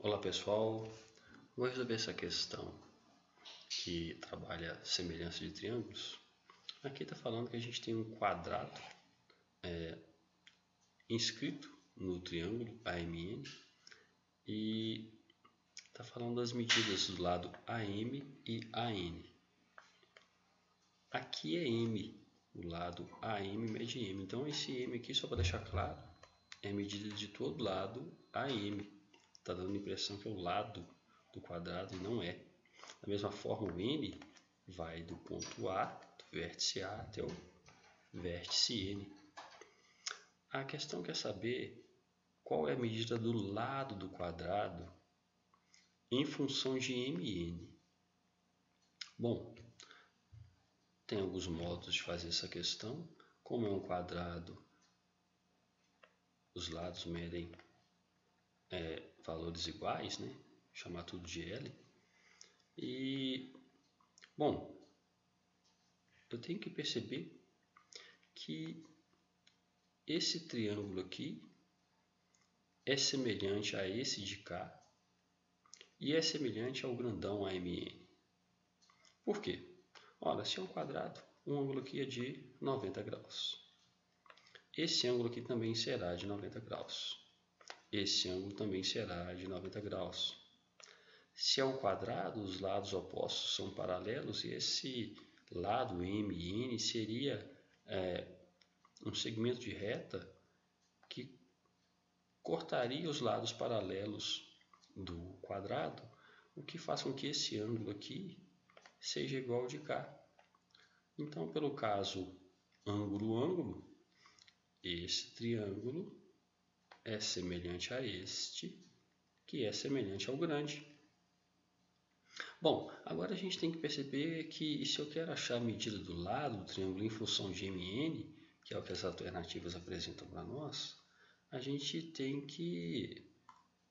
Olá pessoal, vou resolver essa questão que trabalha semelhança de triângulos. Aqui está falando que a gente tem um quadrado inscrito no triângulo AMN e está falando das medidas do lado AM e AN. Aqui é M, o lado AM mede M, então esse M aqui, só para deixar claro, é a medida de todo lado AM. Está dando a impressão que é o lado do quadrado e não é. Da mesma forma, o N vai do ponto A, do vértice A, até o vértice N. A questão quer saber qual é a medida do lado do quadrado em função de M e N. Bom, tem alguns modos de fazer essa questão. Como é um quadrado, os lados medem valores iguais, né? Chamar tudo de L. E, bom, eu tenho que perceber que esse triângulo aqui é semelhante a esse de cá e é semelhante ao grandão AMN. Por quê? Olha, se é um quadrado, o ângulo aqui é de 90 graus. Esse ângulo aqui também será de 90 graus. Esse ângulo também será de 90 graus. Se é um quadrado, os lados opostos são paralelos e esse lado M e N seria um segmento de reta que cortaria os lados paralelos do quadrado, o que faz com que esse ângulo aqui seja igual ao de cá. Então, pelo caso ângulo-ângulo, esse triângulo é semelhante a este, que é semelhante ao grande. Bom, agora a gente tem que perceber que se eu quero achar a medida do lado do triângulo em função de MN, que é o que as alternativas apresentam para nós, a gente tem que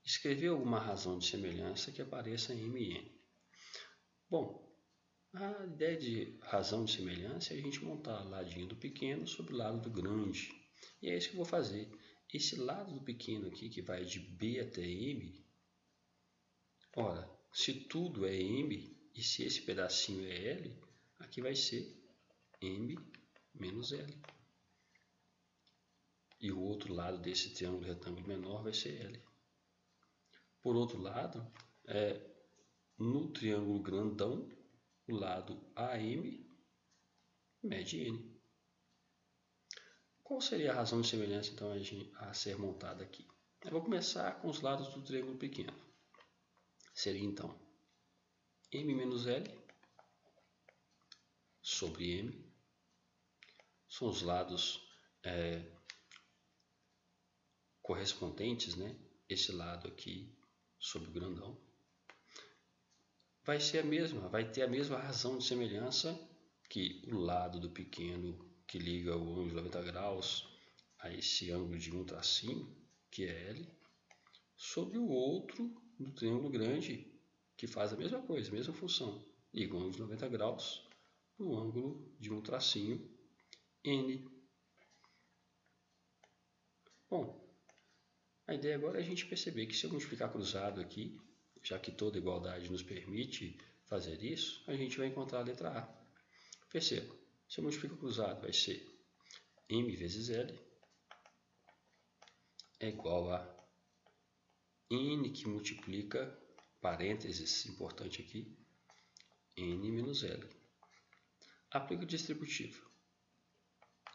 escrever alguma razão de semelhança que apareça em MN. Bom, a ideia de razão de semelhança é a gente montar o ladinho do pequeno sobre o lado do grande. E é isso que eu vou fazer. Esse lado do pequeno aqui, que vai de B até M, ora, se tudo é M e se esse pedacinho é L, aqui vai ser M menos L. E o outro lado desse triângulo retângulo menor vai ser L. Por outro lado, no triângulo grandão, o lado AM mede N. Qual seria a razão de semelhança então a ser montada aqui? Eu vou começar com os lados do triângulo pequeno. Seria então M menos L sobre M. São os lados correspondentes, né? Esse lado aqui sobre o grandão. Vai ser a mesma, vai ter a mesma razão de semelhança que o lado do pequeno que liga o ângulo de 90 graus a esse ângulo de um tracinho, que é L, sobre o outro do triângulo grande, que faz a mesma coisa, a mesma função, liga o ângulo de 90 graus no ângulo de um tracinho, N. Bom, a ideia agora é a gente perceber que se eu multiplicar cruzado aqui, já que toda igualdade nos permite fazer isso, a gente vai encontrar a letra A. Perceba, se eu multiplico cruzado, vai ser M vezes L é igual a N que multiplica, parênteses, importante aqui, N menos L. Aplico o distributivo.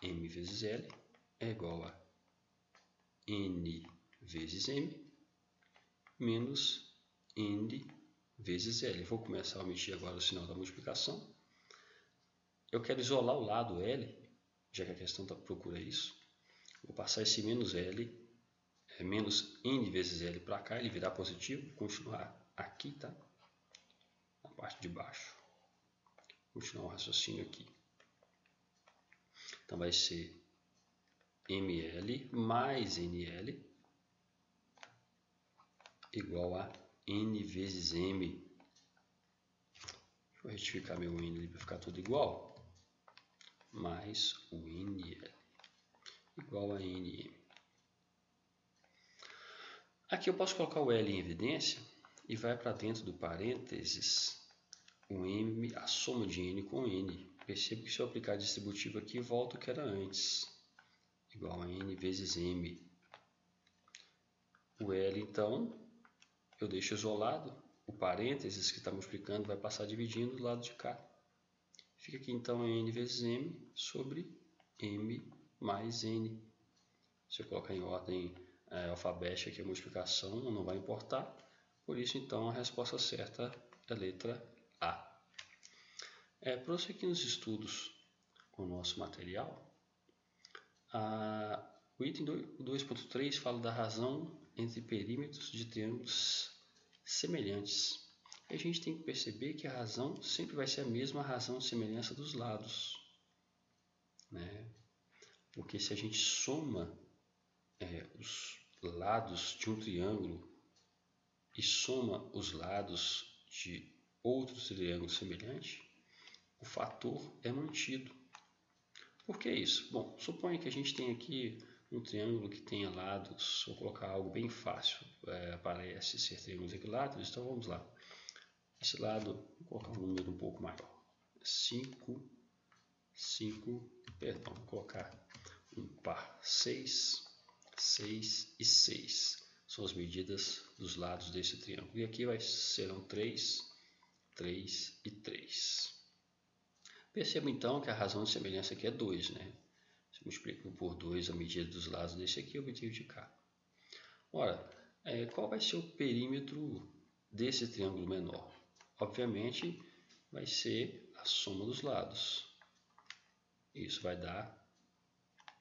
M vezes L é igual a N vezes M menos N vezes L. Vou começar a omitir agora o sinal da multiplicação. Eu quero isolar o lado L, já que a questão procura isso. Vou passar esse menos L, menos N vezes L para cá, ele virar positivo, continuar aqui, tá? Na parte de baixo. Continuar o raciocínio aqui. Então vai ser ML mais NL igual a N vezes M. Vou retificar meu N para ficar tudo igual. Mais o NL igual a NM. Aqui eu posso colocar o L em evidência e vai para dentro do parênteses o M, a soma de N com N. Percebo que se eu aplicar distributivo aqui, volta o que era antes, igual a N vezes M. O L, então, eu deixo isolado, o parênteses que está multiplicando vai passar dividindo do lado de cá. Fica aqui, então, N vezes M sobre M mais N. Se eu colocar em ordem alfabética aqui a multiplicação, não vai importar. Por isso, então, a resposta certa é a letra A. Prosseguindo os estudos com o nosso material, o item 2.3 fala da razão entre perímetros de triângulos semelhantes. E a gente tem que perceber que a razão sempre vai ser a mesma razão de semelhança dos lados, né? Porque se a gente soma os lados de um triângulo e soma os lados de outro triângulo semelhante, o fator é mantido. Por que isso? Bom, suponha que a gente tem aqui um triângulo que tenha lados, vou colocar algo bem fácil, parece ser triângulos equiláteros, então vamos lá. Esse lado, vou colocar um número um pouco maior, 5, perdão, vou colocar um par 6, 6 e 6. São as medidas dos lados desse triângulo. E aqui serão 3, 3 e 3. Perceba então que a razão de semelhança aqui é 2, né? Se eu multiplico por 2 a medida dos lados desse aqui, eu obtenho de cá. Ora, qual vai ser o perímetro desse triângulo menor? Obviamente, vai ser a soma dos lados. Isso vai dar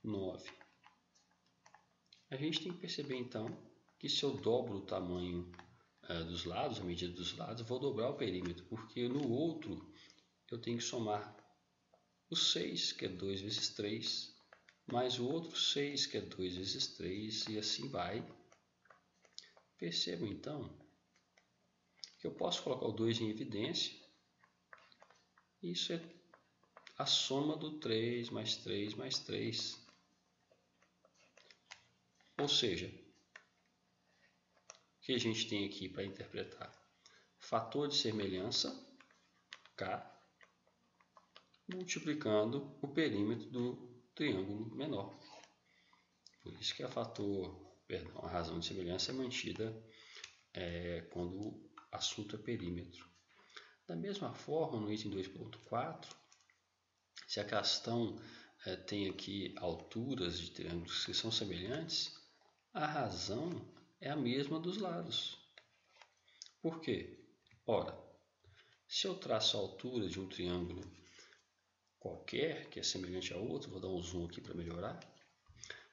9. A gente tem que perceber então que se eu dobro o tamanho dos lados, a medida dos lados, eu vou dobrar o perímetro, porque no outro eu tenho que somar o 6, que é 2 vezes 3, mais o outro 6, que é 2 vezes 3, e assim vai. Percebam então que eu posso colocar o 2 em evidência. Isso é a soma do 3 mais 3 mais 3. Ou seja, o que a gente tem aqui para interpretar? Fator de semelhança, K, multiplicando o perímetro do triângulo menor. Por isso que a razão de semelhança é mantida quando o assunto é perímetro. Da mesma forma, no item 2.4, se a questão tem aqui alturas de triângulos que são semelhantes, a razão é a mesma dos lados. Por quê? Ora, se eu traço a altura de um triângulo qualquer, que é semelhante a outro, vou dar um zoom aqui para melhorar,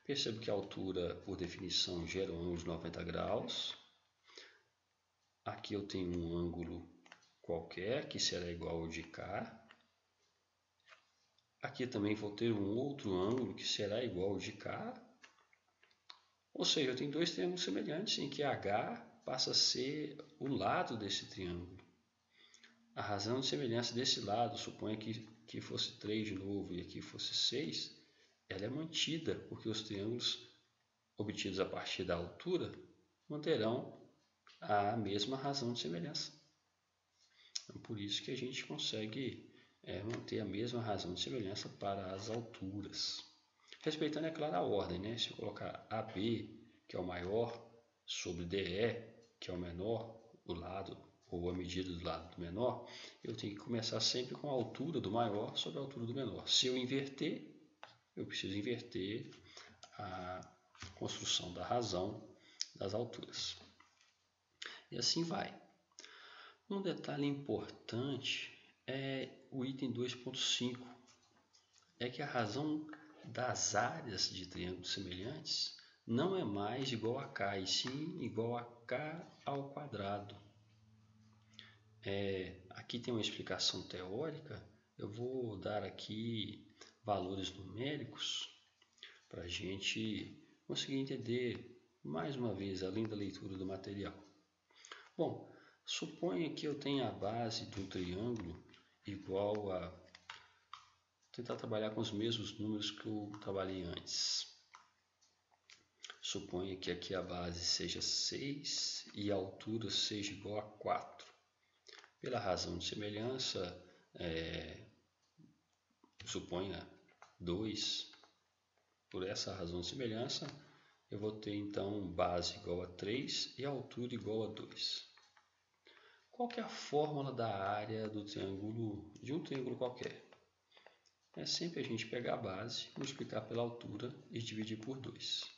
percebo que a altura, por definição, gera um ângulo de 90 graus. Aqui eu tenho um ângulo qualquer, que será igual ao de cá. Aqui também vou ter um outro ângulo, que será igual ao de cá. Ou seja, eu tenho dois triângulos semelhantes, em que H passa a ser o lado desse triângulo. A razão de semelhança desse lado, suponha que fosse 3 de novo e aqui fosse 6, ela é mantida, porque os triângulos obtidos a partir da altura manterão a mesma razão de semelhança. Então, por isso que a gente consegue manter a mesma razão de semelhança para as alturas. Respeitando, é claro, a ordem, né? Se eu colocar AB, que é o maior, sobre DE, que é o menor, o lado ou a medida do lado do menor, eu tenho que começar sempre com a altura do maior sobre a altura do menor. Se eu inverter, eu preciso inverter a construção da razão das alturas. E assim vai. Um detalhe importante é o item 2.5, é que a razão das áreas de triângulos semelhantes não é mais igual a K, e sim igual a K ao quadrado. Aqui tem uma explicação teórica, eu vou dar aqui valores numéricos para a gente conseguir entender mais uma vez, além da leitura do material. Bom, suponha que eu tenha a base de um triângulo igual a... tentar trabalhar com os mesmos números que eu trabalhei antes. Suponha que aqui a base seja 6 e a altura seja igual a 4. Pela razão de semelhança, suponha 2. Por essa razão de semelhança, eu vou ter então base igual a 3 e altura igual a 2. Qual que é a fórmula da área do triângulo, de um triângulo qualquer? É sempre a gente pegar a base, multiplicar pela altura e dividir por 2.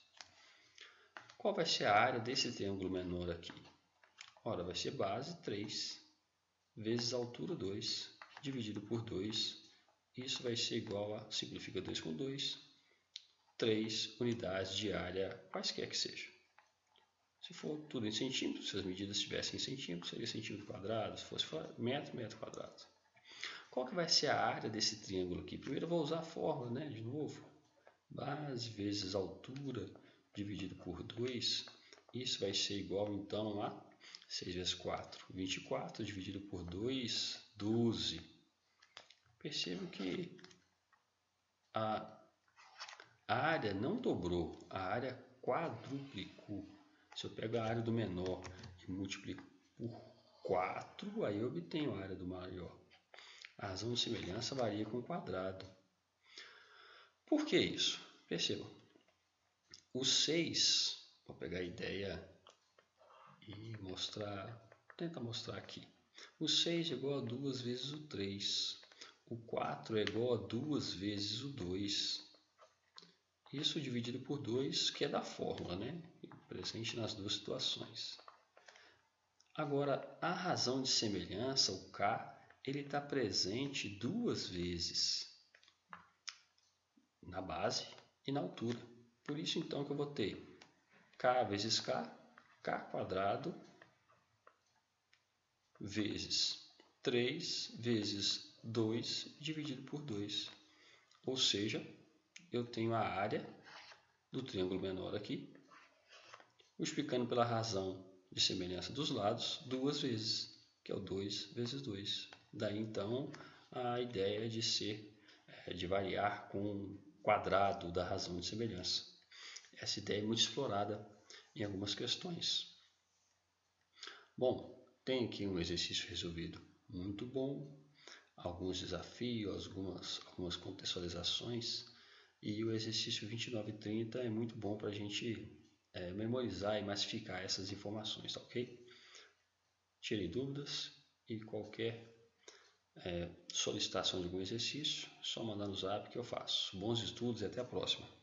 Qual vai ser a área desse triângulo menor aqui? Ora, vai ser base 3 vezes altura 2, dividido por 2. Isso vai ser igual a, simplifica 2 com 2, 3 unidades de área, quaisquer que sejam. Se for tudo em centímetros, se as medidas estivessem em centímetros, seria centímetro quadrado, se fosse metro, metro quadrado. Qual que vai ser a área desse triângulo aqui? Primeiro eu vou usar a fórmula, né? De novo, base vezes altura dividido por 2. Isso vai ser igual então a 6 vezes 4, 24, dividido por 2, 12. Percebo que a área não dobrou, a área quadruplicou. Se eu pego a área do menor e multiplico por 4, aí eu obtenho a área do maior. A razão de semelhança varia com o quadrado. Por que isso? Percebam. O 6, vou pegar a ideia e tentar mostrar aqui. O 6 é igual a 2 vezes o 3. O 4 é igual a 2 vezes o 2. Isso dividido por 2, que é da fórmula, né? Presente nas duas situações. Agora, a razão de semelhança, o K, ele está presente duas vezes na base e na altura. Por isso, então, que eu vou ter K vezes K, K quadrado, vezes 3 vezes 2 dividido por 2. Ou seja, eu tenho a área do triângulo menor aqui, multiplicando pela razão de semelhança dos lados duas vezes, que é o 2 vezes 2. Daí então a ideia de variar com o quadrado da razão de semelhança. Essa ideia é muito explorada em algumas questões. Bom, tem aqui um exercício resolvido muito bom, alguns desafios, algumas contextualizações, e o exercício 2930 é muito bom para a gente memorizar e massificar essas informações, ok? Tirem dúvidas e qualquer solicitação de algum exercício, só mandar no zap que eu faço. Bons estudos e até a próxima!